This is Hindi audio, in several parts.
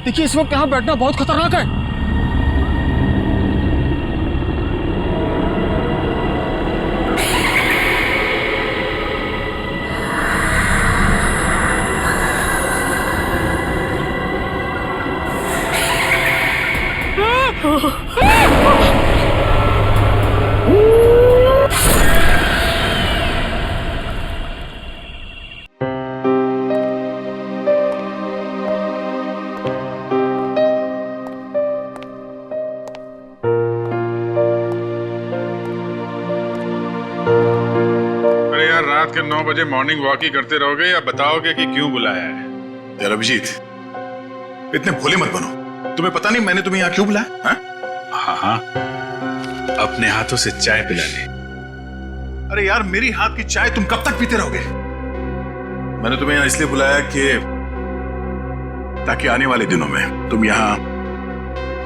देखिए इस वक्त यहाँ बैठना बहुत खतरनाक है। रात के 9 बजे मॉर्निंग वॉक ही करते रहोगे या बताओगे कि क्यों बुलाया है? यार अभिजीत, इतने भोले मत बनो। तुम्हें पता नहीं मैंने तुम्हें यहाँ क्यों बुलाया? हाँ हाँ, अपने हाथों से चाय पिला ले। अरे यार, मेरी हाथ की चाय तुम कब तक पीते रहोगे? मैंने तुम्हें यहाँ इसलिए बुलाया कि ताकि आने वाले दिनों में तुम यहाँ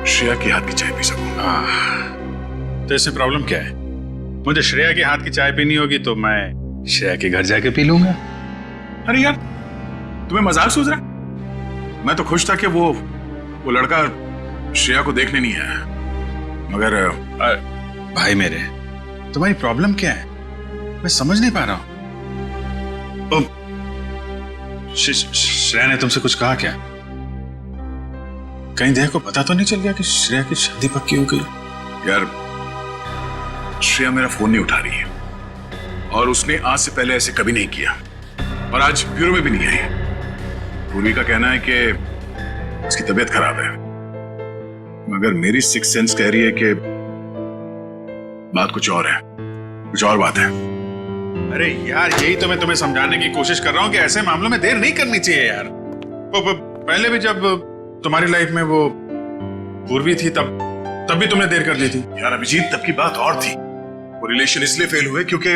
श्रेया के हाथ की चाय पी सको। तो इसमें प्रॉब्लम क्या है? मुझे श्रेया के हाथ की चाय पीनी होगी तो मैं श्रेया के घर जाके पी लूंगा। अरे यार, तुम्हें मजाक सूझ रहा? मैं तो खुश था कि वो लड़का श्रेया को देखने नहीं आया, मगर भाई मेरे, तुम्हारी प्रॉब्लम क्या है? मैं समझ नहीं पा रहा हूं। श्रेया ने तुमसे कुछ कहा क्या? कहीं देह को पता तो नहीं चल गया कि श्रेया की शादी पक्की हो गई? यार, श्रेया मेरा फोन नहीं उठा रही है और उसने आज से पहले ऐसे कभी नहीं किया और आज ब्यूरो में भी नहीं आई। पूर्वी का कहना है कि उसकी तबीयत खराब है, मगर मेरी सिक्स सेंस कह रही है कि बात कुछ और है, कुछ और बात है। अरे यार, यही तो मैं तुम्हें समझाने की कोशिश कर रहा हूं कि ऐसे मामलों में देर नहीं करनी चाहिए यार। पहले भी जब तुम्हारी लाइफ में वो पूर्वी थी तब भी तुमने देर कर दी थी। यार अभिजीत, तब की बात और थी। वो रिलेशन इसलिए फेल हुए क्योंकि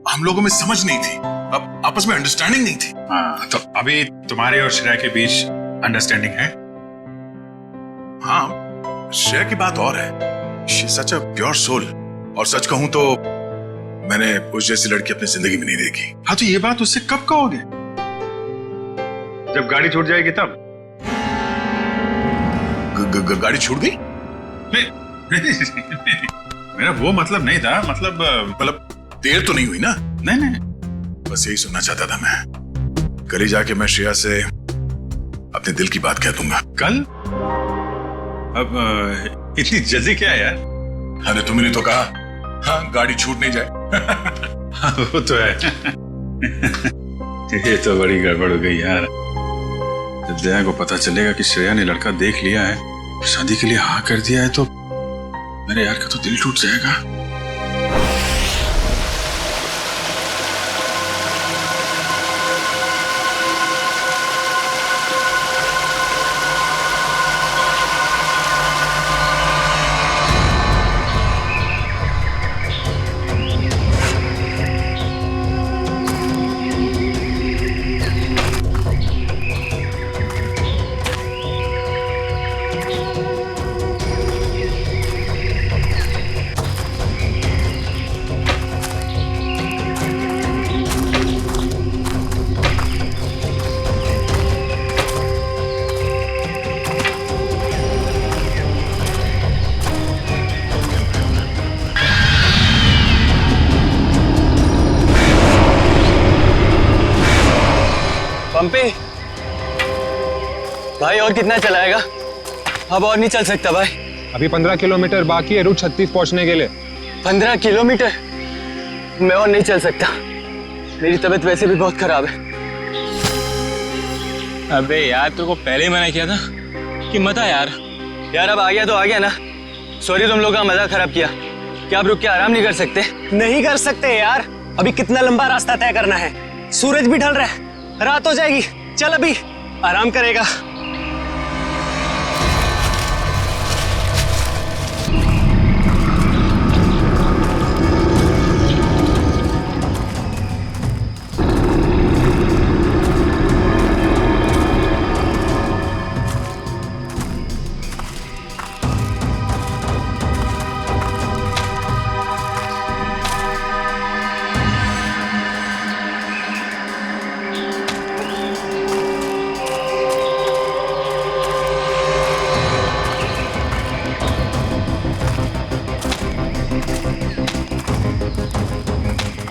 हम लोगों में समझ नहीं थी, अब आपस में अंडरस्टैंडिंग नहीं थी। हाँ, तो अभी तुम्हारे और श्रेया के बीच अंडरस्टैंडिंग है? हाँ, श्रेया की बात और है। She is such a pure soul, और सच कहूं तो मैंने उस जैसी लड़की अपनी जिंदगी में नहीं देखी। हाँ, तो ये बात उससे कब कहोगे? जब गाड़ी छूट जाएगी तब? गाड़ी छूट गई? नहीं, मेरा वो मतलब नहीं था। मतलब देर तो नहीं हुई ना? नहीं, बस यही सुनना चाहता था मैं। कल ही जाके मैं श्रेया से अपने दिल की बात कह दूंगा। कल? अब इतनी जल्दी क्या है यार? अरे तुमने तो कहा, हाँ, गाड़ी छूट नहीं जाए। हाँ, वो तो है। ये तो बड़ी गड़बड़ हो गई यार। जब दया को पता चलेगा कि श्रेया ने लड़का देख लिया है, शादी के लिए हाँ कर दिया है, तो मेरे यार का तो दिल टूट जाएगा। पंपी भाई, और कितना चलाएगा? अब और नहीं चल सकता भाई। अभी 15 किलोमीटर बाकी है रूट 36 पहुंचने के लिए। 15 किलोमीटर? मैं और नहीं चल सकता, मेरी तबीयत वैसे भी बहुत खराब है। अबे यार, तेरे को पहले ही मना किया था कि मत आ यार। यार अब आ गया तो आ गया ना। सॉरी, तुम लोग का मजा खराब किया। क्या आप रुक के आराम नहीं कर सकते? नहीं कर सकते यार, अभी कितना लंबा रास्ता तय करना है। सूरज भी ढल रहा है, रात हो जाएगी। चल अभी आराम करेगा।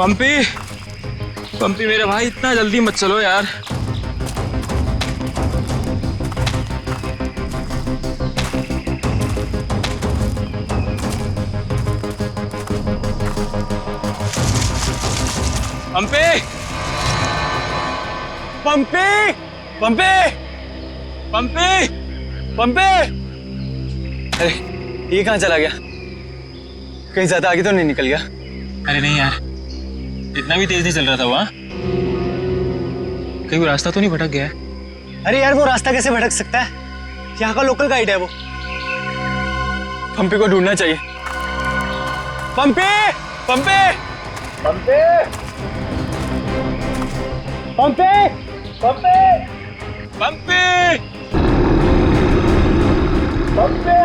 पंपी पंपी मेरे भाई, इतना जल्दी मत चलो यार। पंपी पंपी पंपी पंपी पंपी, अरे ये कहाँ चला गया? कहीं ज्यादा आगे तो नहीं निकल गया? अरे नहीं यार, इतना भी तेज नहीं चल रहा था वहाँ। कहीं वो रास्ता तो नहीं भटक गया है? अरे यार वो रास्ता कैसे भटक सकता है? यहाँ का लोकल गाइड है वो। पंपी को ढूंढना चाहिए। पंपी पंपी पंपी पंपी पंपी पंपी पंपी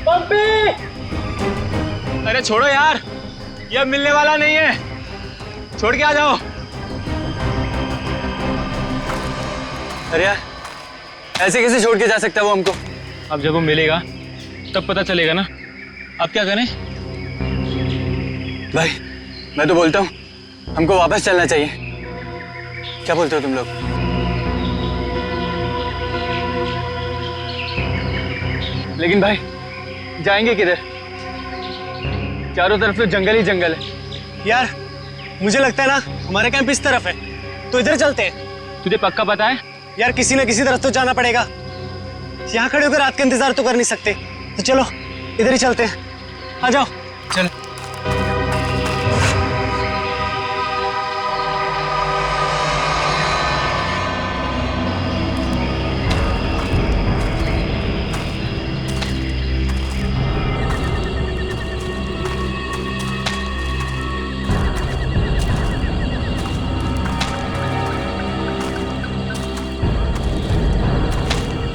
पंपी, अरे छोड़ो यार, ये अब मिलने वाला नहीं है, छोड़ के आ जाओ। अरे यार ऐसे कैसे छोड़ के जा सकता है वो हमको? अब जब वो मिलेगा तब पता चलेगा ना। अब क्या करें? भाई मैं तो बोलता हूँ हमको वापस चलना चाहिए। क्या बोलते हो तुम लोग? लेकिन भाई जाएंगे किधर? चारों तरफ तो जंगल ही जंगल है। यार मुझे लगता है ना हमारा कैंप इस तरफ है, तो इधर चलते हैं। तुझे पक्का पता है? यार किसी ना किसी तरफ तो जाना पड़ेगा। यहाँ खड़े होकर रात का इंतजार तो कर नहीं सकते, तो चलो इधर ही चलते हैं। आ जाओ। चल।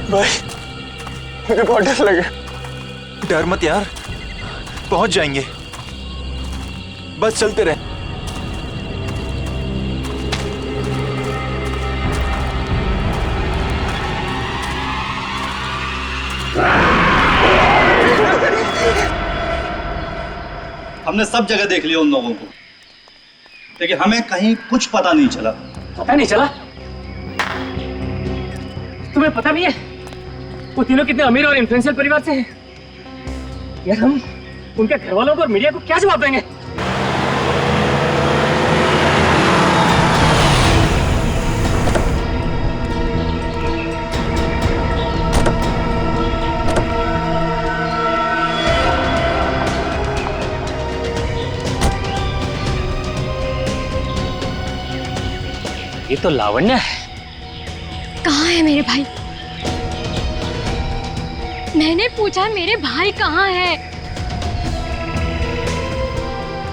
भाई मुझे बहुत डर लगा। डर मत यार, पहुंच जाएंगे, बस चलते रहे। हमने सब जगह देख लिया उन लोगों को, लेकिन हमें कहीं कुछ पता नहीं चला। पता नहीं चला? तुम्हें पता नहीं है वो तीनों कितने अमीर और इन्फ्लुएंशियल परिवार से हैं? यार हम उनके घर वालों को और मीडिया को क्या जवाब देंगे? ये तो लावण्य है। कहाँ है मेरे भाई? मैंने पूछा मेरे भाई कहाँ है?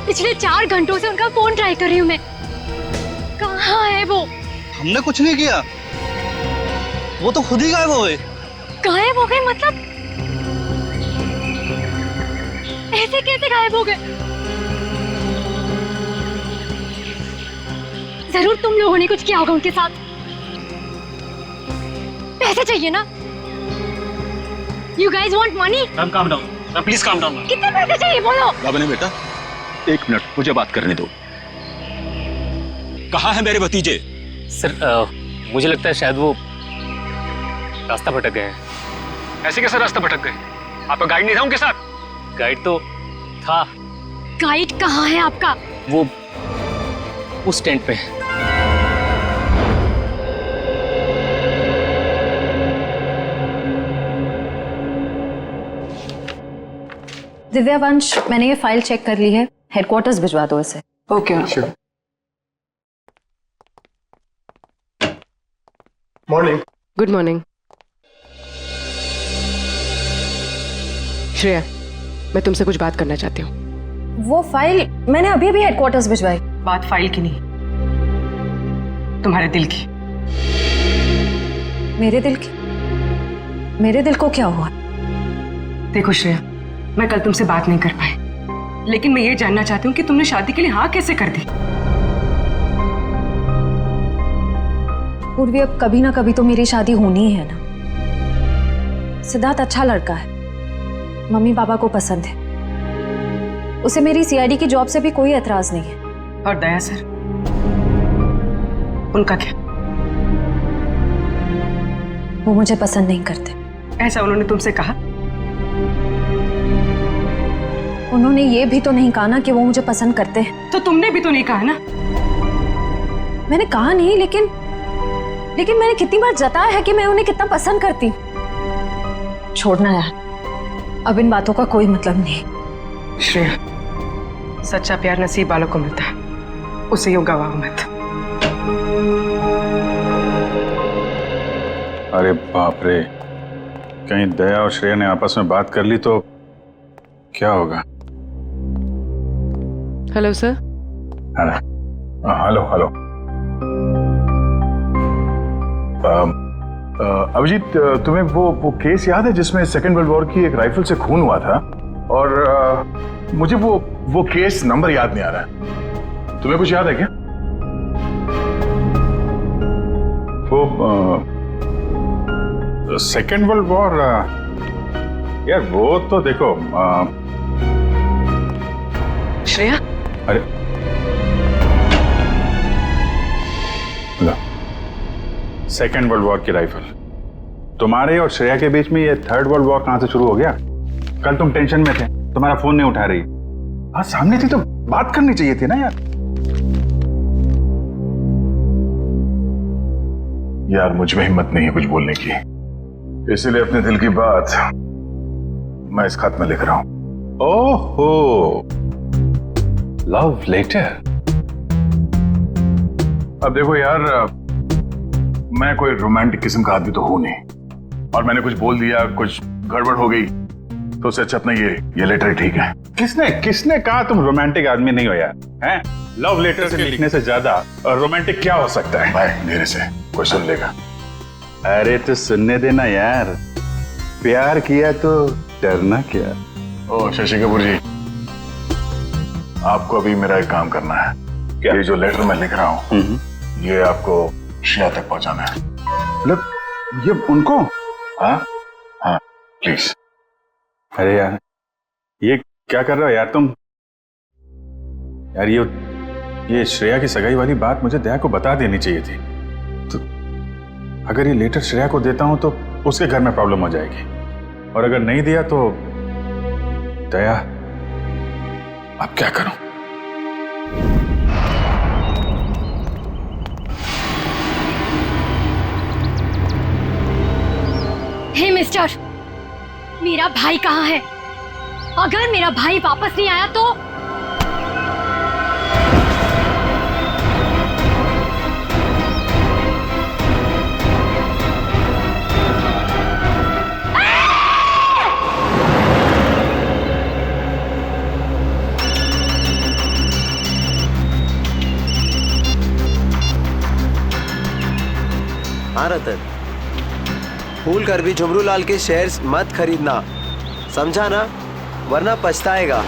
पिछले 4 घंटों से उनका फोन ट्राई कर रही हूँ मैं। कहाँ है वो? हमने कुछ नहीं किया, वो तो खुद ही गायब हो गए। गायब हो गए मतलब? ऐसे कैसे गायब हो गए? जरूर तुम लोगों ने कुछ किया होगा उनके साथ। पैसे चाहिए ना? You guys want money? Ma'am calm down, ma'am please calm down. कितने पैसे चाहिए बोलो? बाबा ने बेटा 1 मिनट मुझे बात करने दो। कहाँ है मेरे भतीजे? सर मुझे लगता है शायद वो रास्ता भटक गए हैं। ऐसे कैसे रास्ता भटक गए? आपका गाइड नहीं था उनके साथ? गाइड तो था। गाइड कहाँ है आपका? वो उस टेंट पे है। दिव्यावंश, मैंने ये फाइल चेक कर ली है, हेडक्वार्टर्स भिजवा दो इसे। Okay sure. Morning. Good morning. Shreya, मैं तुमसे कुछ बात करना चाहती हूँ। वो फाइल मैंने अभी अभी हेडक्वार्टर्स भिजवाई। बात फाइल की नहीं, तुम्हारे दिल की। मेरे दिल की? मेरे दिल को क्या हुआ? देखो श्रेया, मैं कल तुमसे बात नहीं कर पाई, लेकिन मैं ये जानना चाहती हूँ कि तुमने शादी के लिए हाँ कैसे कर दी? पूर्वी, अब कभी ना कभी तो मेरी शादी होनी ही है ना। सिद्धार्थ अच्छा लड़का है, मम्मी पापा को पसंद है, उसे मेरी सीआईडी की जॉब से भी कोई एतराज नहीं है। और दया सर, उनका क्या? वो मुझे पसंद नहीं करते। ऐसा उन्होंने तुमसे कहा? उन्होंने ये भी तो नहीं कहा ना कि वो मुझे पसंद करते हैं। तो तुमने भी तो नहीं कहा ना? मैंने कहा नहीं, लेकिन मैंने कितनी बार जताया है कि मैं उन्हें कितना पसंद करती हूँ। छोड़ना यार, अब इन बातों का कोई मतलब नहीं। श्रेया, सच्चा प्यार नसीब वालों को मिलता है, उसे यूं गवाओ मत। अरे बाप रे, कहीं दया और श्रेया ने आपस में बात कर ली तो क्या होगा? Hello sir. Hello hello. Abhijit, तुम्हें वो केस याद है जिसमें सेकेंड वर्ल्ड वॉर की एक राइफल से खून हुआ था? और मुझे वो केस नंबर याद नहीं आ रहा है। तुम्हें कुछ याद है क्या? वो सेकेंड वर्ल्ड वॉर, यार वो तो देखो श्रेया। अरे सेकेंड वर्ल्ड वॉर की राइफल, तुम्हारे और श्रेया के बीच में ये थर्ड वर्ल्ड वॉर कहां से शुरू हो गया? कल तुम टेंशन में थे, तुम्हारा फोन नहीं उठा रही। हाँ, सामने थी तो बात करनी चाहिए थी ना यार। यार मुझ में हिम्मत नहीं है कुछ बोलने की, इसीलिए अपने दिल की बात मैं इस खत में लिख रहा हूं। ओहो, लव लेटर। अब देखो यार, मैं कोई रोमांटिक किस्म का आदमी तो हूं नहीं, और मैंने कुछ बोल दिया, कुछ गड़बड़ हो गई, तो उससे अच्छा अपना ये लेटर ही ठीक है। किसने कहा तुम रोमांटिक आदमी नहीं हो यार? हैं? लव लेटर से लिखने से ज्यादा रोमांटिक क्या हो सकता है? भाई धीरे से, कोई सुन लेगा। अरे तो सुनने देना यार, प्यार किया तो डरना क्या। ओ शशि कपूर जी, आपको अभी मेरा एक काम करना है। क्या? ये जो लेटर मैं लिख रहा हूँ, ये आपको श्रेया तक पहुंचाना है। मतलब ये उनको? हाँ हाँ, प्लीज। अरे यार, ये क्या कर रहे हो यार तुम? यार ये श्रेया की सगाई वाली बात मुझे दया को बता देनी चाहिए थी। तो अगर ये लेटर श्रेया को देता हूं तो उसके घर में प्रॉब्लम हो जाएगी, और अगर नहीं दिया तो दया, अब क्या करूं? हे मिस्टर, मेरा भाई कहाँ है? अगर मेरा भाई वापस नहीं आया तो हाँ रतन, भूल कर भी झुमरू लाल के शेयर्स मत खरीदना, समझा ना? वरना पछताएगा।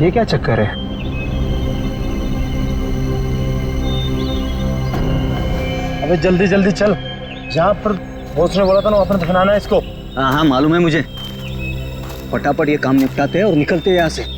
ये क्या चक्कर है? अबे जल्दी जल्दी चल, जहाँ पर बॉस ने बोला था ना वहाँ पर दफनाना है इसको। हाँ हाँ मालूम है मुझे, फटाफट ये काम निपटाते हैं और निकलते हैं यहाँ से।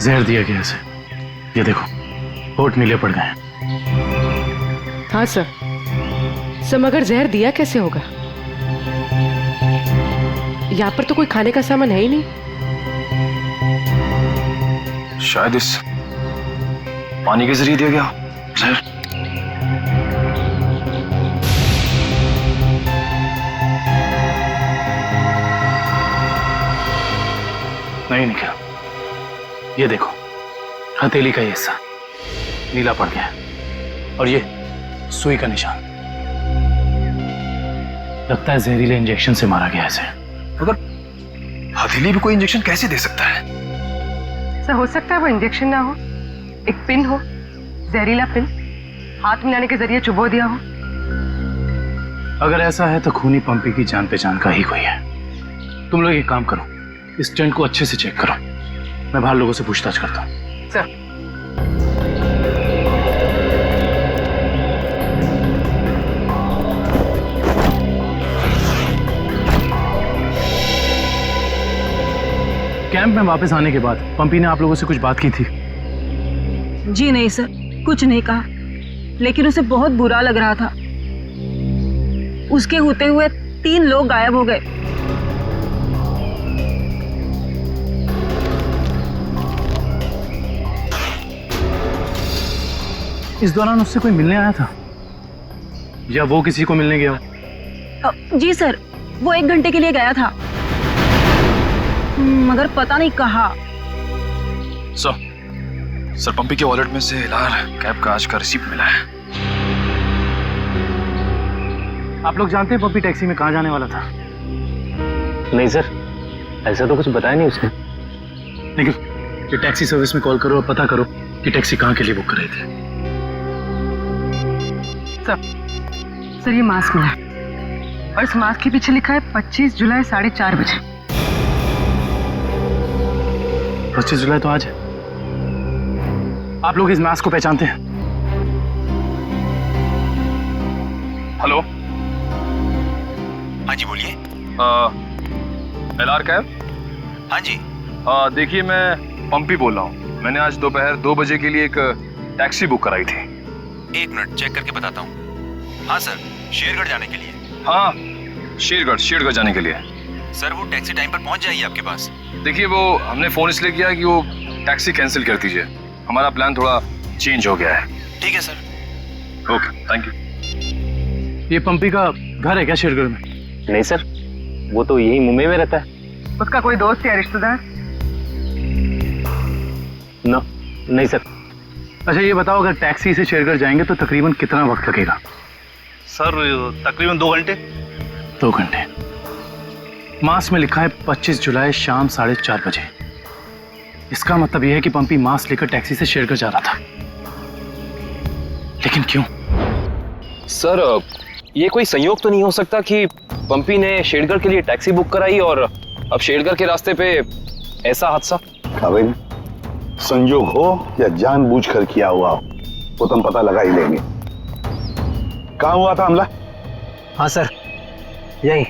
जहर दिया गया इसे, ये देखो रिपोर्ट नीले पड़ गए। हाँ सर, मगर जहर दिया कैसे होगा? यहाँ पर तो कोई खाने का सामान है ही नहीं। शायद इस पानी के जरिए दिया गया जहर। नहीं निखिल, ये देखो हथेली का ये हिस्सा नीला पड़ गया है और ये सुई का निशान। लगता है जहरीले इंजेक्शन से मारा गया इसे। मगर हथेली भी कोई इंजेक्शन कैसे दे सकता है? सर हो सकता है वो इंजेक्शन ना हो, एक पिन हो, जहरीला पिन हाथ मिलाने के जरिए चुबो दिया हो। अगर ऐसा है तो खूनी पंपी की जान पहचान का ही कोई है। तुम लोग एक काम करो, इस टेंट को अच्छे से चेक करो, मैं बाहर लोगों से पूछताछ करता हूँ। सर कैंप में वापस आने के बाद पंपी ने आप लोगों से कुछ बात की थी? जी नहीं सर, कुछ नहीं कहा, लेकिन उसे बहुत बुरा लग रहा था। उसके होते हुए 3 लोग गायब हो गए। इस दौरान उससे कोई मिलने आया था या वो किसी को मिलने गया? जी सर, वो 1 घंटे के लिए गया था, मगर पता नहीं कहाँ। सर पंपी के वॉलेट में से लाल कैब का आज का रिसीप्ट मिला है। आप लोग जानते हैं पंपी टैक्सी में कहाँ जाने वाला था? नहीं सर, ऐसा तो कुछ बताया नहीं उसने। लेकिन ये टैक्सी सर्विस में कॉल करो और पता करो कि टैक्सी कहाँ के लिए बुक कर रही थी। सर ये मास्क मिला और इस मास्क के पीछे लिखा है 25 जुलाई 4:30 बजे। 25 जुलाई तो आज है। आप लोग इस मास्क को पहचानते हैं? हेलो, हाँ जी बोलिए। LR cab? हाँ जी। देखिए मैं पंपी बोल रहा हूँ। मैंने आज दोपहर 2 बजे के लिए एक टैक्सी बुक कराई थी। 1 मिनट चेक करके बताता हूँ। हाँ सर, शेरगढ़ जाने के लिए। हाँ, शेरगढ़ जाने के लिए। सर वो टैक्सी टाइम पर पहुँच जाएगी आपके पास। देखिए वो हमने फोन इसलिए किया कि वो टैक्सी कैंसिल कर दीजिए, हमारा प्लान थोड़ा चेंज हो गया है। ठीक है सर। Okay, thank you. ये पंपी का घर है क्या शेरगढ़ में? नहीं सर, वो तो यही मुंबई में रहता है। उसका कोई दोस्त या रिश्तेदार? नहीं सर। अच्छा ये बताओ, अगर टैक्सी से शेरगढ़ जाएंगे तो तकरीबन कितना वक्त लगेगा? सर तकरीबन 2 घंटे। 2 घंटे। मास में लिखा है 25 जुलाई शाम 4:30 बजे। इसका मतलब यह है कि पंपी मास लेकर टैक्सी से शेरगढ़ जा रहा था। लेकिन क्यों? सर ये कोई संयोग तो नहीं हो सकता कि पंपी ने शेरगढ़ के लिए टैक्सी बुक कराई और अब शेरगढ़ के रास्ते पे ऐसा हादसा? काबिल, संयोग हो या जानबूझकर किया हुआ हो वो तो हम पता लगा ही लेंगे। कहाँ हुआ था हमला? हाँ सर, यही।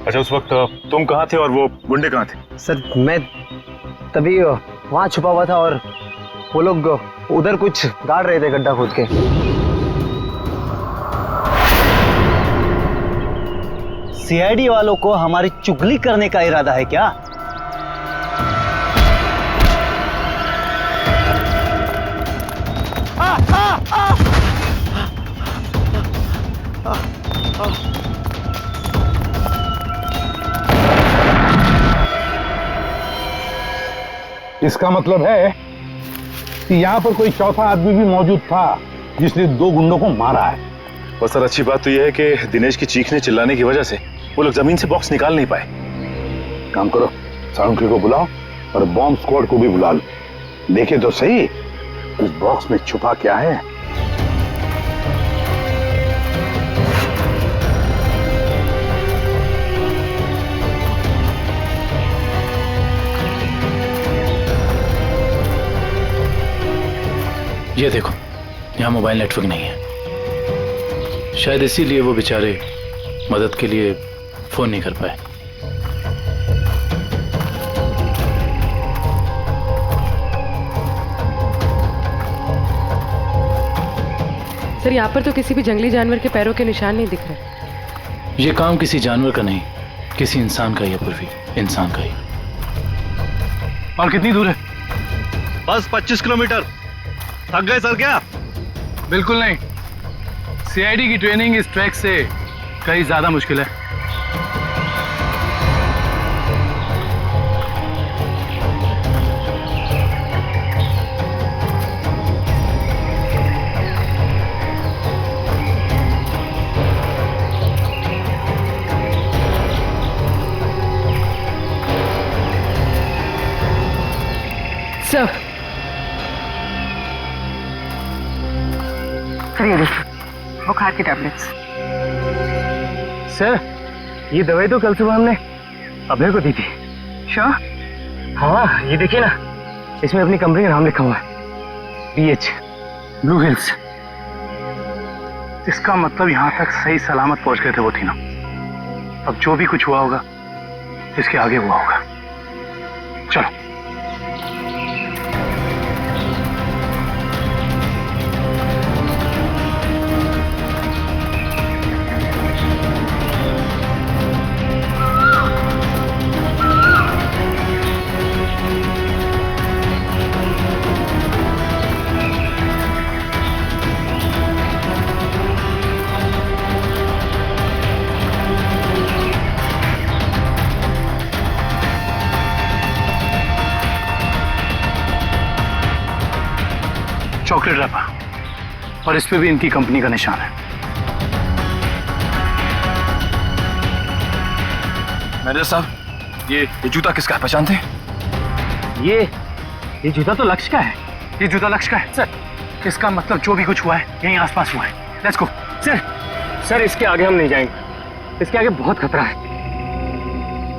अच्छा उस वक्त तुम कहाँ थे और वो गुंडे कहाँ थे? सर मैं तभी वहां छुपा हुआ था और वो लोग उधर कुछ गाड़ रहे थे गड्ढा खोद के। सीआईडी वालों को हमारी चुगली करने का इरादा है क्या? इसका मतलब है कि यहाँ पर कोई चौथा आदमी भी मौजूद था जिसने 2 गुंडों को मारा है। और सर अच्छी बात तो यह है कि दिनेश की चीखने चिल्लाने की वजह से वो लोग जमीन से बॉक्स निकाल नहीं पाए। काम करो, साउंड्री को बुलाओ और बॉम्ब स्क्वाड को भी बुला लो। देखे तो सही इस बॉक्स में छुपा क्या है। ये देखो, यहाँ मोबाइल नेटवर्क नहीं है। शायद इसीलिए वो बेचारे मदद के लिए फोन नहीं कर पाए। सर यहाँ पर तो किसी भी जंगली जानवर के पैरों के निशान नहीं दिख रहे। ये काम किसी जानवर का नहीं, किसी इंसान का ही है पूर्वी, इंसान का ही। और कितनी दूर है? बस 25 किलोमीटर। थक गए सर क्या? बिल्कुल नहीं, सीआईडी की ट्रेनिंग इस ट्रैक से कहीं ज्यादा मुश्किल है। सर ये देखिए बुखार की टैबलेट्स। सर ये दवाई तो कल सुबह हमने अभय को दी थी। श्योर? हाँ ये देखिए ना, इसमें अपनी कंपनी का नाम लिखा हुआ है, BH ब्लू हिल्स। इसका मतलब यहाँ तक सही सलामत पहुंच गए थे वो तीनों। अब जो भी कुछ हुआ होगा इसके आगे हुआ होगा। चलो। चॉकलेट रैपर और इस पे भी इनकी कंपनी का निशान है। मैनेजर साहब, ये जूता किसका है, पहचानते हैं? ये जूता तो लक्ष्य का है। ये जूता लक्ष्य का है सर। इसका मतलब जो भी कुछ हुआ है यहीं आसपास हुआ है। Let's go. सर इसके आगे हम नहीं जाएंगे, इसके आगे बहुत खतरा है।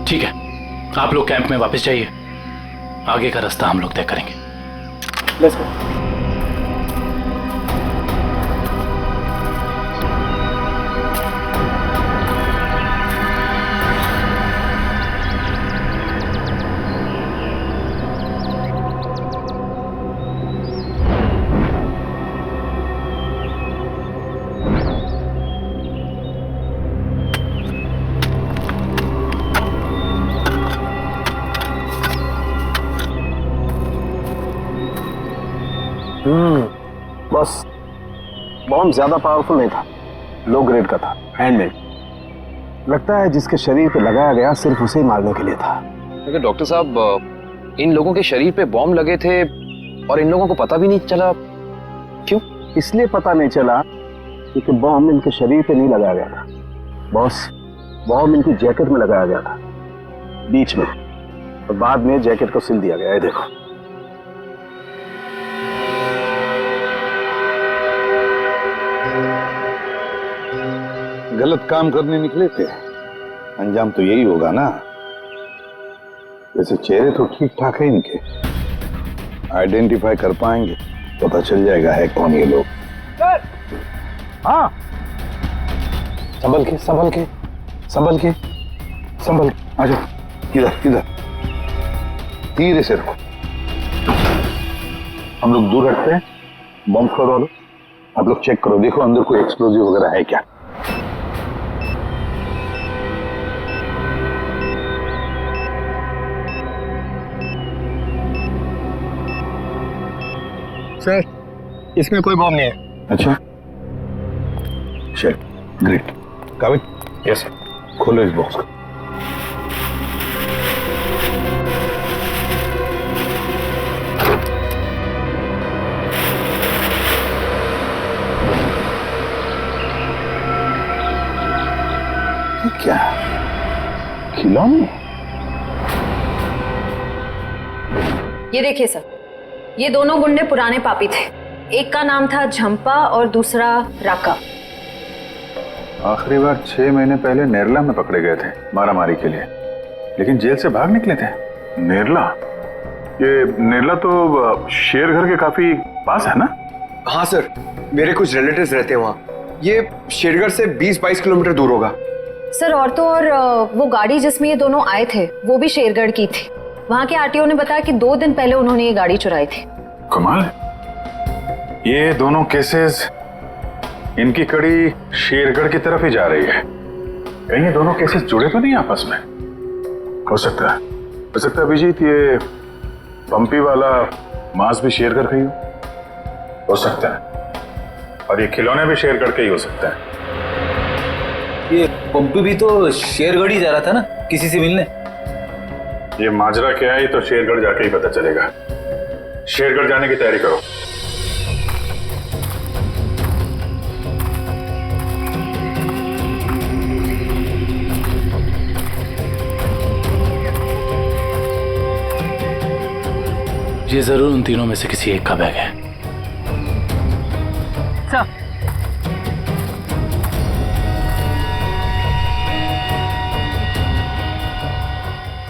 ठीक है, आप लोग कैंप में वापस जाइए, आगे का रास्ता हम लोग तय करेंगे। Let's go. बस बॉम्ब ज्यादा पावरफुल नहीं था, लो ग्रेड का था, हैंडमेड। लगता है जिसके शरीर पे लगाया गया सिर्फ उसे ही मारने के लिए था। लेकिन डॉक्टर साहब, इन लोगों के शरीर पे बॉम्ब लगे थे और इन लोगों को पता भी नहीं चला। क्यों? इसलिए पता नहीं चला क्योंकि बॉम्ब इनके शरीर पे नहीं लगाया गया था बॉस, बॉम्ब इनकी जैकेट में लगाया गया था बीच में, और बाद में जैकेट को सिल दिया गया है। देखो गलत काम करने निकले थे, अंजाम तो यही होगा ना। वैसे चेहरे तो ठीक ठाक है इनके, आइडेंटिफाई कर पाएंगे, पता चल जाएगा है कौन ये लोग। हाँ संभल के संभल के संभल के संभल, आ जाओ, इधर इधर, धीरे से रखो। हम लोग दूर हटते हैं, बम फोड़ वालों आप लोग चेक करो, देखो अंदर कोई एक्सप्लोजिव वगैरह है क्या। सर इसमें कोई बॉम्ब नहीं है। अच्छा चल, ग्रेट। काबिल? Yes sir. खोलो इस बॉक्स को। ये क्या, खिलौने? ये देखिए सर, ये दोनों गुंडे पुराने पापी थे। एक का नाम था झंपा और दूसरा राका। आखिरी बार 6 महीने पहले नेरला में पकड़े गए थे मारामारी के लिए, लेकिन जेल से भाग निकले थे। नेरला? ये नेरला तो शेरघर के काफी पास है ना? हाँ सर, मेरे कुछ रिलेटिव्स रहते हैं वहाँ। ये शेरगढ़ से 20-22 किलोमीटर दूर होगा। सर और तो और वो गाड़ी जिसमें ये दोनों आए थे वो भी शेरगढ़ की थी। वहाँ के आरटीओ ने बताया कि 2 दिन पहले उन्होंने ये गाड़ी चुराई थी। कमाल, ये दोनों केसेस इनकी कड़ी शेरगढ़ की तरफ ही जा रही है। कहीं ये दोनों केसेस जुड़े तो नहीं आपस में? हो सकता है अभिजीत, ये पंपी वाला मांस भी शेरगढ़ का ही हो सकता है, और ये खिलौने भी शेरगढ़ के ही हो सकता है। ये पंपी भी तो शेरगढ़ ही जा रहा था ना किसी से मिलने। ये माजरा क्या है तो शेरगढ़ जाके ही पता चलेगा। शेरगढ़ जाने की तैयारी करो। ये जरूर उन तीनों में से किसी एक का बैग है।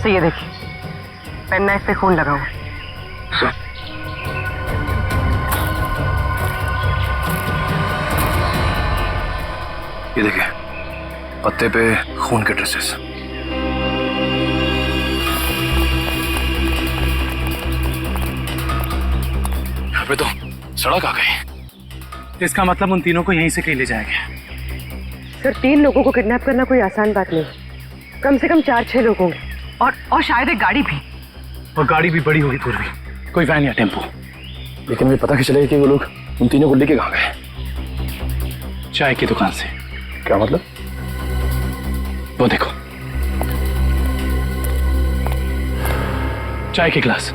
सर, ये देखिए, पेन नाइफ पे खून लगा हुआ। ये देखिए, पत्ते पे खून के ट्रेसेस। यहाँ पे तो सड़क आ गई। इसका मतलब उन तीनों को यहीं से कहीं ले जाएंगे। सर, 3 लोगों को किडनैप करना कोई आसान बात नहीं, कम से कम 4-6 लोग होंगे, और शायद एक गाड़ी भी। और गाड़ी भी बड़ी होगी पूर्वी, कोई वैन या टेम्पो। लेकिन मुझे पता कैसे चलेगा कि वो लोग उन तीनों को लेके कहाँ गए? चाय की दुकान से। क्या मतलब? वो देखो, चाय के गिलास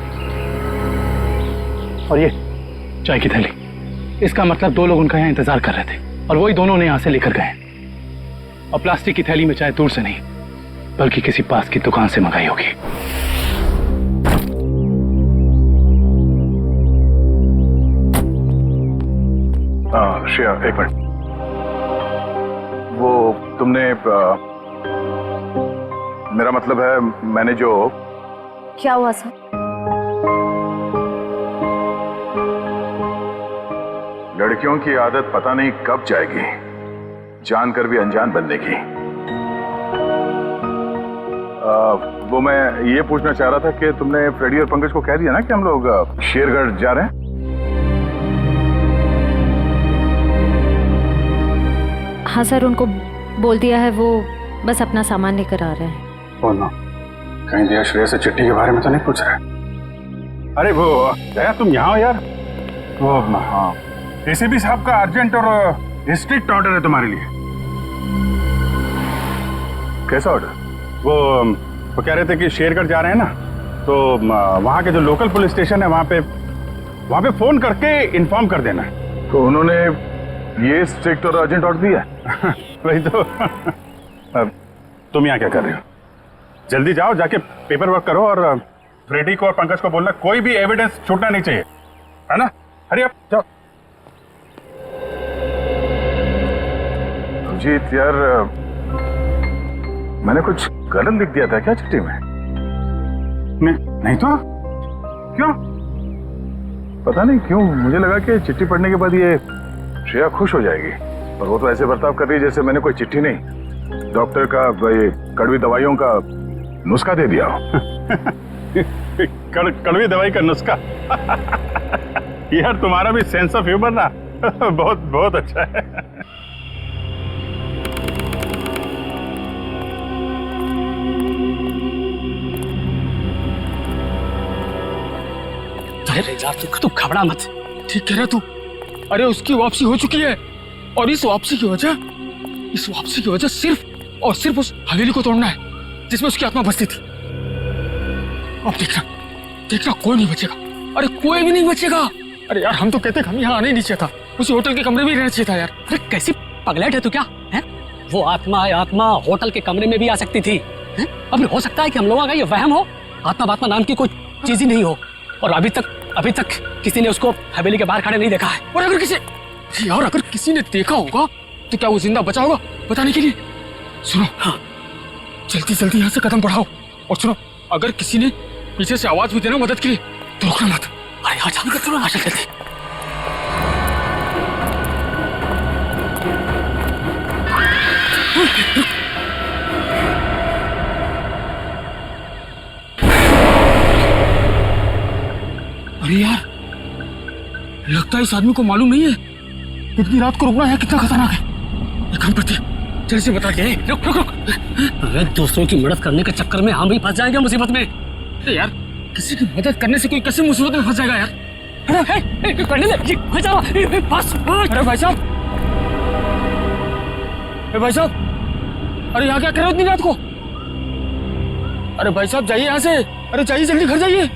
और ये चाय की थैली। इसका मतलब 2 लोग उनका यहाँ इंतजार कर रहे थे और वही दोनों ने यहाँ से लेकर गए। और प्लास्टिक की थैली में चाय दूर से नहीं बल्कि किसी पास की दुकान से मंगाई होगी। श्रेया, एक मिनट। वो तुमने मेरा मतलब है, मैंने जो। क्या हुआ सर? लड़कियों की आदत पता नहीं कब जाएगी, जानकर भी अनजान बनने की। वो मैं ये पूछना चाह रहा था कि तुमने फ्रेडी और पंकज को कह दिया ना कि हम लोग शेरगढ़ जा रहे हैं? हाँ सर, उनको बोल दिया है, वो बस अपना सामान लेकर आ रहे हैं। बोलना कहीं दिया श्रेया से चिट्ठी के बारे में तो नहीं पूछ रहे? अरे वो दया, तुम यहाँ हो यार। वो हाँ, एसीपी साहब का अर्जेंट और स्ट्रिक्ट ऑर्डर है तुम्हारे लिए। कैसा ऑर्डर? वो कह रहे थे कि शेरगढ़ जा रहे हैं ना, तो वहाँ के जो लोकल पुलिस स्टेशन है वहाँ पे फोन करके इन्फॉर्म कर देना है। तो उन्होंने ये स्ट्रिक्ट और अर्जेंट ऑर्डर दिया? वही तो। अब तुम यहाँ क्या कर रहे हो? जल्दी जाओ, जाके पेपर वर्क करो, और फ्रेडी को और पंकज को बोलना कोई भी एविडेंस छूटना नहीं चाहिए, है ना? अरे अब जाओ। अभिजीत यार, मैंने कुछ गलत लिख दिया था क्या चिट्ठी में? नहीं तो क्यों? पता नहीं क्यों मुझे लगा कि चिट्ठी पढ़ने के बाद ये श्रेया खुश हो जाएगी, और वो तो ऐसे बर्ताव कर रही है जैसे मैंने कोई चिट्ठी नहीं, डॉक्टर का ये कड़वी दवाइयों का नुस्खा दे दिया हो। कड़वी दवाई का नुस्खा? यार तुम्हारा भी सेंस ऑफ ह्यूमर ना बहुत बहुत अच्छा है। अरे यार तू घबरा मत, ठीक कह रहा तू। अरे उसकी वापसी हो चुकी है, और इस वापसी की वजह सिर्फ और सिर्फ उस हवेली को तोड़ना है जिसमें उसकी आत्मा बसती थी। अब देखना कोई नहीं बचेगा। अरे कोई भी नहीं बचेगा। अरे यार हम तो कहते हम यहाँ आने ही नहीं चाहिए था, उसी होटल के कमरे में ही रहना चाहिए था यार। अरे कैसी पगलेट है तू क्या है? वो आत्मा होटल के कमरे में भी आ सकती थी। अब हो सकता है कि हम लोगों का ये वहम हो, आत्मा नाम की कोई चीज ही नहीं हो, और अभी तक किसी ने उसको हवेली के बाहर खड़े नहीं देखा है। और अगर किसी ने देखा होगा तो क्या वो जिंदा बचा होगा बताने के लिए? सुनो, हाँ, जल्दी यहाँ से कदम बढ़ाओ, और सुनो, अगर किसी ने पीछे से आवाज भी देना मदद के लिए तो रोकना मत। अरे हाँ, जल्दी। अरे यार, लगता है इस आदमी को मालूम नहीं है इतनी रात को रुकना है कितना खतरनाक है। एक काम करते हैं, जल्दी से बता के। रुक रुक रुक। अरे दूसरों की मदद करने के चक्कर में हम भी फंस जाएंगे मुसीबत में। अरे यार, किसी की मदद करने से कोई कैसे मुसीबत में फंस जाएगा यार। बस। अरे भाई साहब, भाई साहब, अरे यहाँ क्या कर रहे हो इतनी रात को? अरे भाई साहब जाइए यहाँ से। अरे जाइए, जल्दी घर जाइए।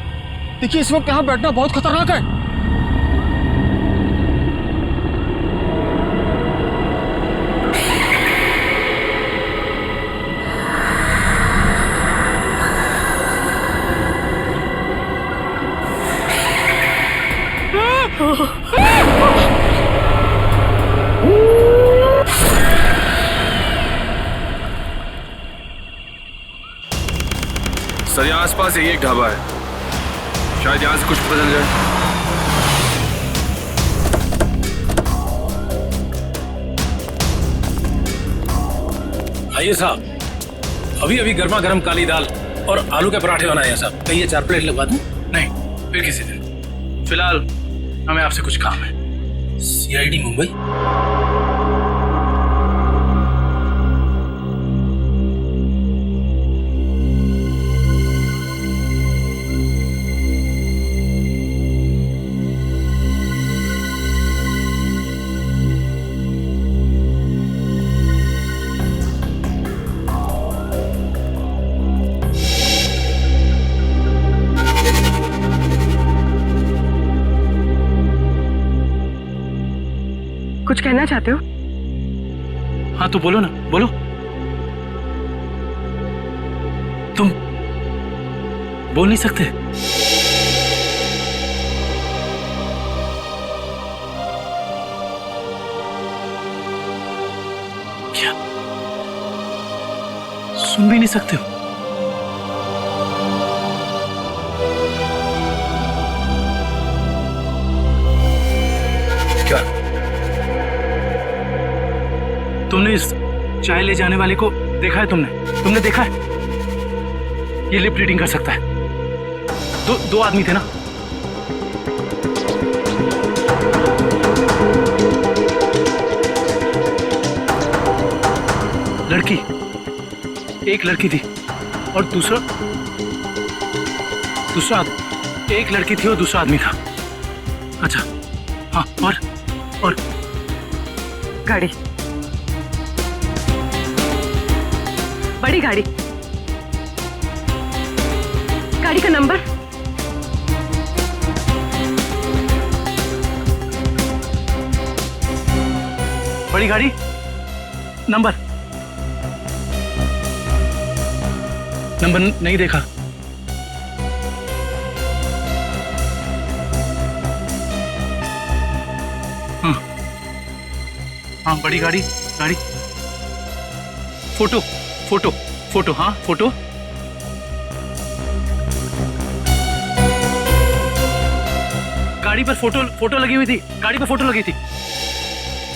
देखिए इस वक्त यहाँ बैठना बहुत खतरनाक है। सर यहाँ आसपास यही एक ढाबा है, शायद यहाँ से कुछ पता चल जाए। आइए साहब, अभी अभी गर्मा गर्म काली दाल और आलू के पराठे बनाए हैं साहब। कहिए 4 प्लेट लगवा दूं? नहीं, फिर किसी दिन। फिलहाल हमें आपसे कुछ काम है। CID मुंबई। कुछ कहना चाहते हो? हाँ तो बोलो ना, बोलो। तुम बोल नहीं सकते? क्या सुन भी नहीं सकते हो? क्या तुमने इस चाय ले जाने वाले को देखा है? तुमने देखा है? ये लिप रीडिंग कर सकता है। दो आदमी थे ना? लड़की, एक लड़की थी और दूसरा एक लड़की थी और दूसरा आदमी था। अच्छा हाँ, और गाड़ी, बड़ी गाड़ी, गाड़ी का नंबर? बड़ी गाड़ी, नंबर नहीं देखा। हाँ बड़ी गाड़ी, फोटो, हाँ फोटो। गाड़ी पर फोटो लगी हुई थी, गाड़ी पर फोटो लगी थी।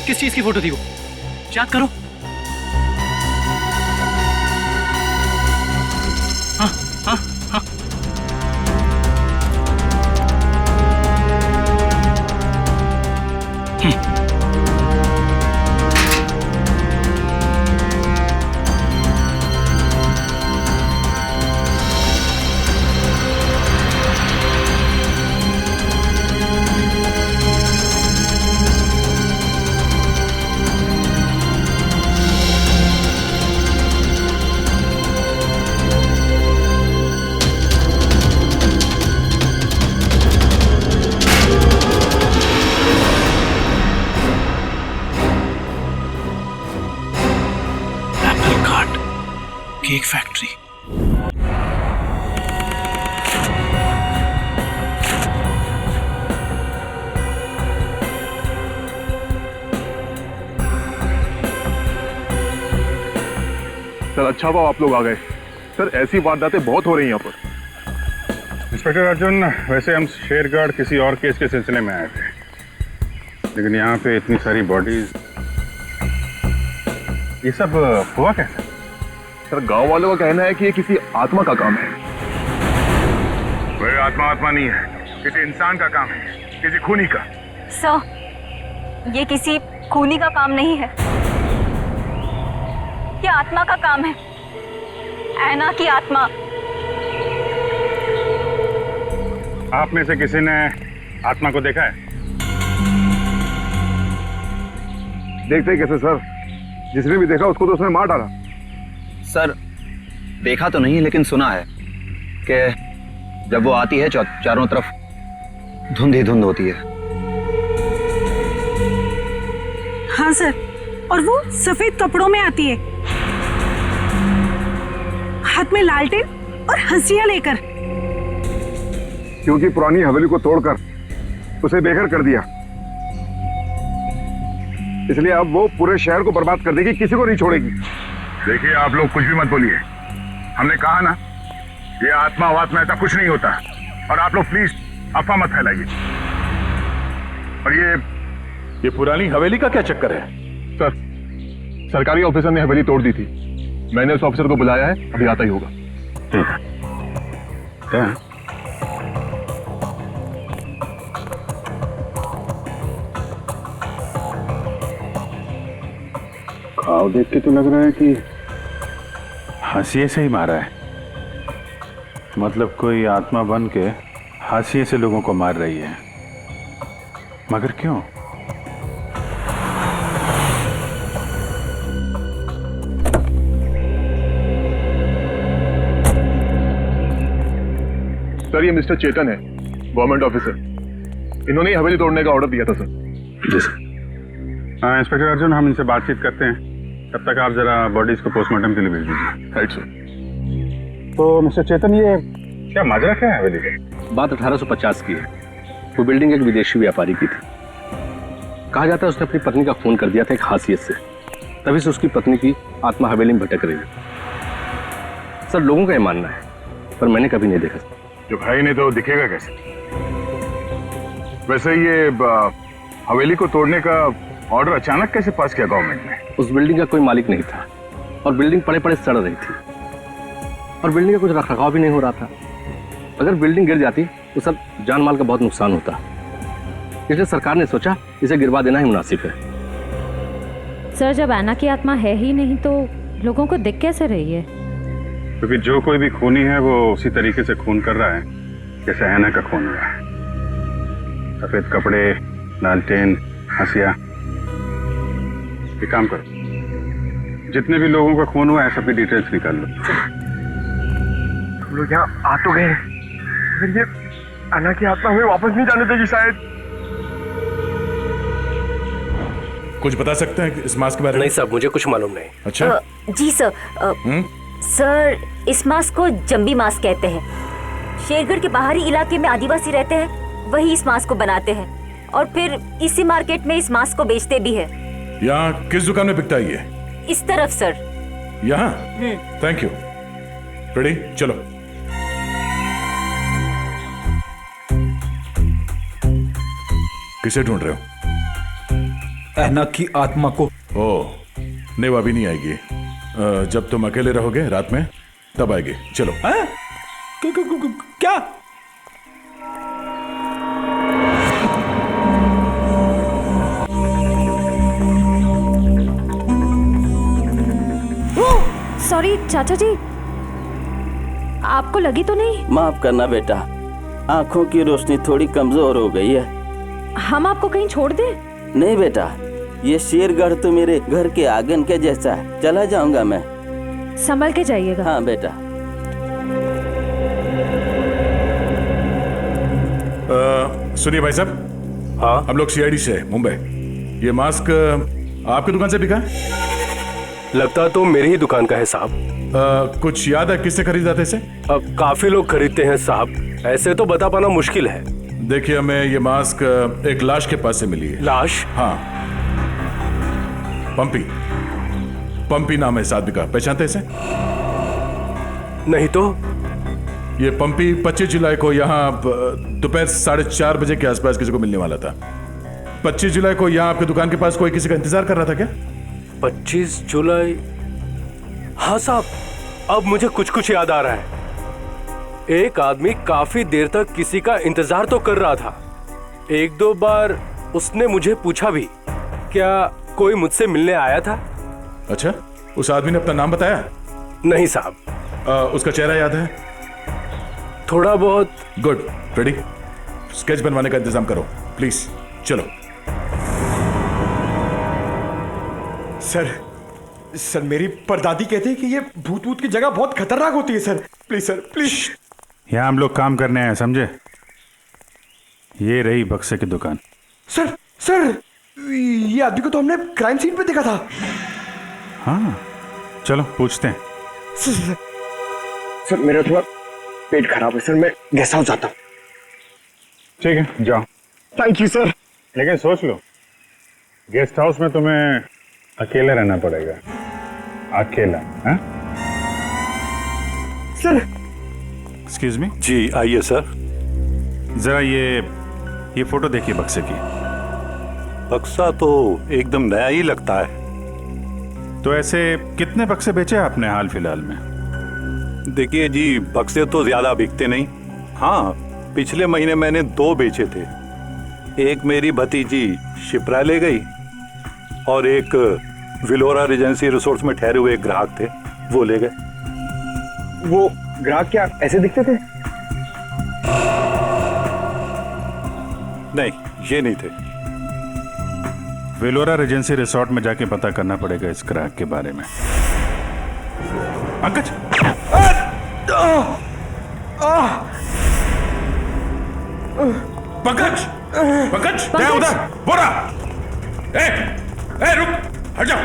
किस चीज की फोटो थी वो? याद करो। हाँ। Cake factory. सर अच्छा हुआ आप लोग आ गए। सर ऐसी वारदातें बहुत हो रही हैं यहाँ पर। इंस्पेक्टर अर्जुन, वैसे हम शेरगढ़ किसी और केस के सिलसिले में आए थे, लेकिन यहाँ पे इतनी सारी बॉडीज, ये सब हुआ कैसे? सर गांव वालों का कहना है कि ये किसी आत्मा का काम है। वह आत्मा नहीं है, किसी इंसान का काम है, किसी खूनी का। सर, ये किसी खूनी का काम नहीं है, ये आत्मा का काम है, ऐना की आत्मा। आप में से किसी ने आत्मा को देखा है? देखते ही कैसे सर, जिसने भी देखा उसको तो उसने मार डाला। सर देखा तो नहीं, लेकिन सुना है कि जब वो आती है चारों तरफ धुंध ही धुंध होती है। हाँ सर, और वो सफेद कपड़ों में आती है, हाथ में लालटेन और हंसिया लेकर। क्योंकि पुरानी हवेली को तोड़कर उसे बेघर कर दिया, इसलिए अब वो पूरे शहर को बर्बाद कर देगी, किसी को नहीं छोड़ेगी। देखिए आप लोग कुछ भी मत बोलिए, हमने कहा ना ये आत्मा वात्मा ऐसा कुछ नहीं होता, और आप लोग प्लीज अफवाह मत फैलाइए। और ये पुरानी हवेली का क्या चक्कर है? सर, सरकारी ऑफिसर ने हवेली तोड़ दी थी, मैंने उस ऑफिसर को बुलाया है, अभी आता ही होगा। क्या? घाव देख के तो लग रहा है कि हंसिए से ही मारा है। मतलब कोई आत्मा बन के हंसिए से लोगों को मार रही है, मगर क्यों? सर ये मिस्टर चेतन है, गवर्नमेंट ऑफिसर, इन्होंने ही हवेली तोड़ने का ऑर्डर दिया था सर। जी सर। हाँ इंस्पेक्टर अर्जुन, हम इनसे बातचीत करते हैं, तब तक आप जरा बॉडीज को पोस्टमार्टम के लिए भेज दीजिए। Right sir. तो मिस्टर चेतन, ये क्या माजरा क्या है हवेली का? बात 1850 की है। वो बिल्डिंग एक विदेशी व्यापारी की थी। कहा जाता है उसने अपनी पत्नी का खून कर दिया था एक हासियत से, तभी से उसकी पत्नी की आत्मा हवेली में भटक रही है। सर लोगों का ये मानना है, पर मैंने कभी नहीं देखा। जब है ही नहीं तो दिखेगा कैसे? वैसे ये हवेली को तोड़ने का ऑर्डर अचानक कैसे पास किया गवर्नमेंट ने? उस बिल्डिंग का कोई मालिक नहीं था, और बिल्डिंग पड़े पड़े सड़ रही थी, और बिल्डिंग का कुछ रखरखाव भी नहीं हो रहा था। अगर बिल्डिंग गिर जाती तो सब जान माल का बहुत नुकसान होता, इसलिए सरकार ने सोचा इसे गिरवा देना ही मुनासिब है। सर जब ऐना की आत्मा है ही नहीं तो लोगों को दिख कैसे रही है? क्योंकि जो कोई भी खूनी है वो उसी तरीके से खून कर रहा है जैसे ऐना का खून हुआ है। सफेद कपड़े, लालटेन, हंसिया। एक काम करो, जितने भी लोगों का खून हुआ है सबकी डिटेल्स निकाल लो। हम लोग यहाँ आ तो गए, फिर ये ऐना की आत्मा हमें वापस नहीं जाने देगी शायद। कुछ बता सकते हैं इस मास्क के बारे में? नहीं साहब, मुझे कुछ मालूम नहीं। अच्छा जी सर। सर इस मास्क को जंबी मास्क कहते हैं। शेरगढ़ के बाहरी इलाके में आदिवासी रहते हैं, वही इस मास्क को बनाते हैं और फिर इसी मार्केट में इस मास्क को बेचते भी है। यहाँ किस दुकान में बिकता है ये? इस तरफ सर। यहाँ? Thank you. रेडी, चलो। किसे ढूंढ रहे हो? ऐना की आत्मा को। ओह नहीं, वो अभी नहीं आएगी। जब तुम अकेले रहोगे रात में तब आएगी। चलो। क्या? सॉरी चाचा जी, आपको लगी तो नहीं? माफ करना बेटा, आंखों की रोशनी थोड़ी कमजोर हो गई है। हम आपको कहीं छोड़ दें? नहीं बेटा, ये शेरगढ़ तो मेरे घर के आंगन के जैसा है, चला जाऊंगा मैं। संभल के जाइएगा। हाँ बेटा। सुनिए भाई साहब। हाँ? हम लोग सीआईडी से मुंबई। ये मास्क आपकी दुकान से बिका है? लगता तो मेरी ही दुकान का है साहब। कुछ याद है किससे खरीदा था इसे? काफी लोग खरीदते हैं साहब, ऐसे तो बता पाना मुश्किल है। देखिए हमें ये मास्क एक लाश के पास से मिली है। लाश? हाँ, पंपी। पंपी नाम है इस आदमी का, पहचानते इसे? नहीं तो। ये पंपी 25 जुलाई को यहाँ दोपहर 4:30 बजे के आसपास किसी को मिलने वाला था। 25 जुलाई को यहाँ आपकी दुकान के पास कोई किसी का इंतजार कर रहा था क्या? 25 जुलाई? हाँ साहब, अब मुझे कुछ कुछ याद आ रहा है। एक आदमी काफी देर तक किसी का इंतजार तो कर रहा था। एक दो बार उसने मुझे पूछा भी क्या कोई मुझसे मिलने आया था? अच्छा, उस आदमी ने अपना नाम बताया? नहीं साहब। उसका चेहरा याद है? थोड़ा बहुत। गुड। रेडी? स्केच बनवाने का इंतजाम करो प्लीज। चलो। सर मेरी परदादी कहती है कि ये भूत भूत की जगह बहुत खतरनाक होती है सर। Please sir, please. यहाँ हम लोग काम करने आए, समझे? ये रही बक्से की दुकान। सर ये आदमी को तो हमने क्राइम सीन पे देखा था। हाँ, चलो पूछते हैं। सर मेरा थोड़ा पेट खराब है सर, मैं गेस्ट हाउस जाता हूँ। ठीक है, जाओ। Thank you sir. लेकिन सोच लो, गेस्ट हाउस में तुम्हें अकेला रहना पड़ेगा। अकेला। हाँ? सर। Excuse me. जी आइए सर। जरा ये फोटो देखिए बक्से की। बक्सा तो एकदम नया ही लगता है। तो ऐसे कितने बक्से बेचे आपने हाल फिलहाल में? देखिए जी, बक्से तो ज्यादा बिकते नहीं। हाँ, पिछले महीने मैंने 2 बेचे थे। एक मेरी भतीजी शिप्रा ले गई और एक विलोरा रिजेंसी रिसोर्ट्स में ठहरे हुए एक ग्राहक थे, वो ले गए। वो ग्राहक क्या ऐसे दिखते थे? नहीं, ये नहीं थे। विलोरा रिजेंसी रिसोर्ट में जाके पता करना पड़ेगा इस ग्राहक के बारे में। पंकज! पंकज! पंकज! क्या उधर? बोरा! ए, रुक! हट जाओ!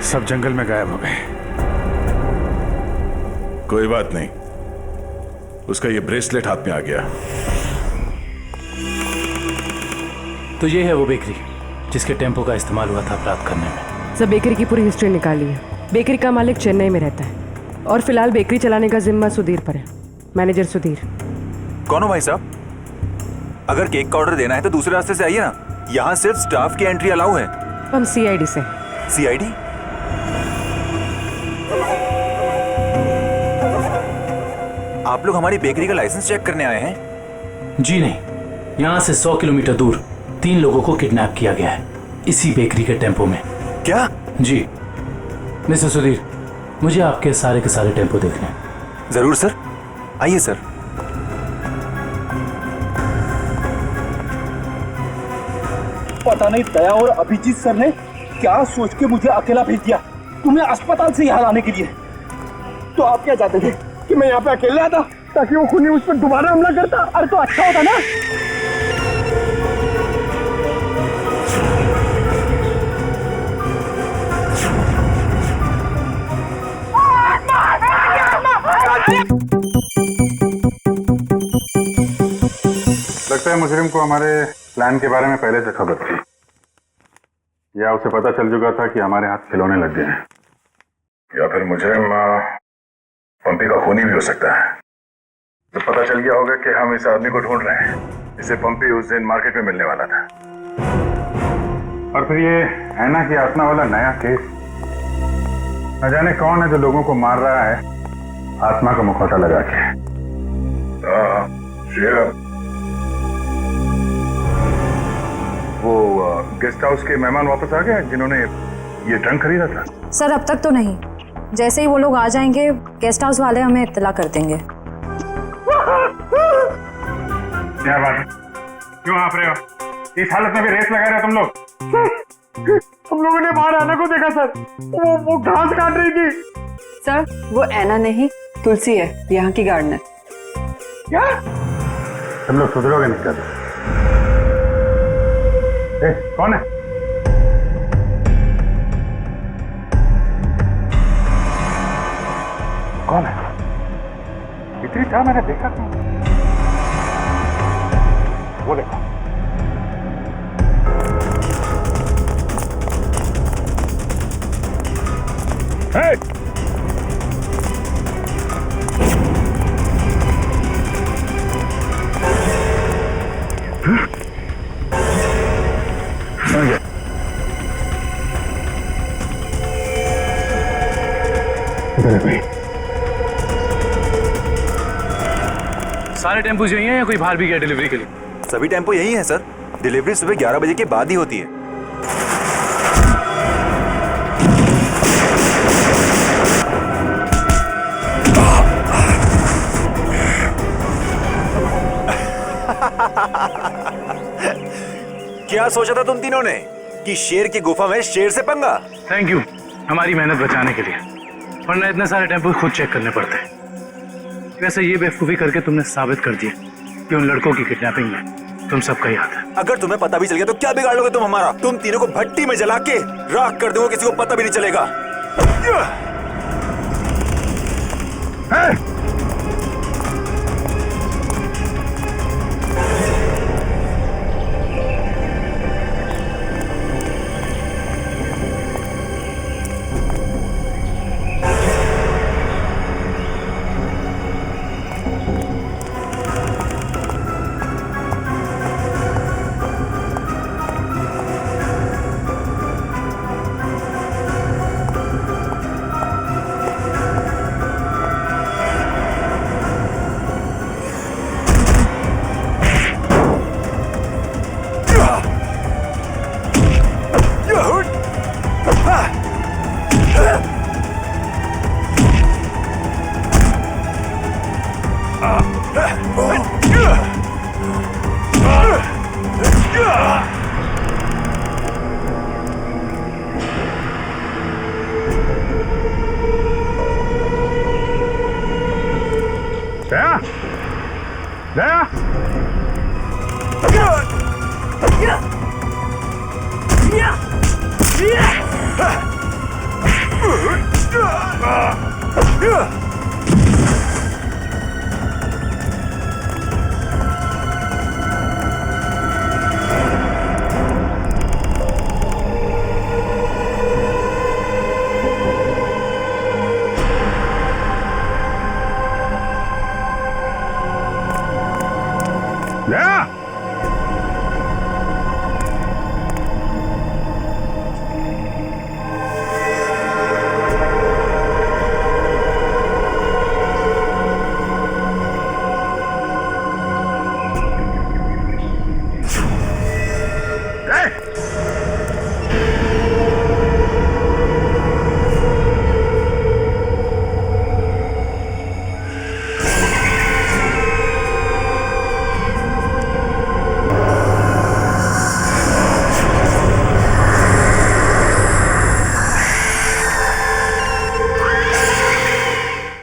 सब जंगल में गायब हो गए। कोई बात नहीं, उसका ये ब्रेसलेट हाथ में आ गया। तो ये है वो बेकरी जिसके टेम्पो का इस्तेमाल हुआ था अपराध करने में। सर बेकरी की पूरी हिस्ट्री निकाली है। बेकरी का मालिक चेन्नई में रहता है और फिलहाल बेकरी चलाने का जिम्मा सुधीर पर है। मैनेजर सुधीर। कौन हो भाई साहब? अगर केक का ऑर्डर देना है तो दूसरे रास्ते से आइए ना, यहाँ सिर्फ स्टाफ की एंट्री अलाउ है। हम सीआईडी से। सीआईडी? आप लोग हमारी बेकरी का लाइसेंस चेक करने आए हैं? जी नहीं, यहाँ से 100 किलोमीटर दूर 3 लोगों को किडनैप किया गया है, इसी बेकरी के टेम्पो में। क्या? जी मिस्टर सुधीर, मुझे आपके सारे के सारे टेम्पो देखने हैं। जरूर सर, आइए सर। पता नहीं दया और अभिजीत सर ने क्या सोच के मुझे अकेला भेज दिया तुम्हें अस्पताल से यहाँ लाने के लिए। तो आप क्या चाहते थे कि मैं यहाँ पे अकेले आता ताकि वो खूनी उस पर दोबारा हमला करता? अरे तो अच्छा होता ना। लगता है मुजरिम को हमारे प्लान के बारे में पहले से खबर थी, या उसे पता चल चुका था कि हमारे हाथ खिलौने लग गए हैं। या फिर मुजरिम पंपी का खूनी भी हो सकता है। तो पता चल गया होगा कि हम इस आदमी को ढूंढ रहे हैं, जिसे पंपी उस दिन मार्केट में मिलने वाला था। और फिर ये ऐना की आत्मा वाला नया केस, न जाने कौन है जो लोगों को मार रहा है आत्मा का मुखौटा लगा के। वो गेस्ट हाउस के मेहमान वापस आ गए जिन्होंने ये ट्रंक खरीदा था? सर अब तक तो नहीं, जैसे ही वो लोग आ जाएंगे गेस्ट हाउस वाले हमें इत्तला कर देंगे। क्या बात है, क्यों आप रहे हो? इस हालत में भी रेस लगा रहे हो तुम लोग? हम लोगों ने बाहर ऐना को देखा सर, वो घास काट रही थी। सर वो ऐना नहीं, तुलसी है, यहाँ की गार्डनर। क्या? तुम लोग सुधरोगे नहीं कर? कौन है? कौन है? इतनी चाह मैंने देखा था। वो देखो। सारे टेम्पो यही हैं या कोई बाहर भी गया डिलीवरी के लिए? सभी टेम्पो यही हैं सर। डिलीवरी सुबह 11 बजे के बाद ही होती है। क्या सोचा था तुम तीनों ने कि शेर की गुफा में शेर से पंगा? थैंक यू हमारी मेहनत बचाने के लिए, वरना इतने सारे टेम्पो खुद चेक करने पड़ते हैं। वैसे ये बेवकूफ़ी करके तुमने साबित कर दिया कि उन लड़कों की किडनैपिंग में तुम सबका ही हाथ है। अगर तुम्हें पता भी चल गया तो क्या बिगाड़ लोगे तुम हमारा? तुम तीनों को भट्टी में जला के राख कर दोगे, किसी को पता भी नहीं चलेगा। दया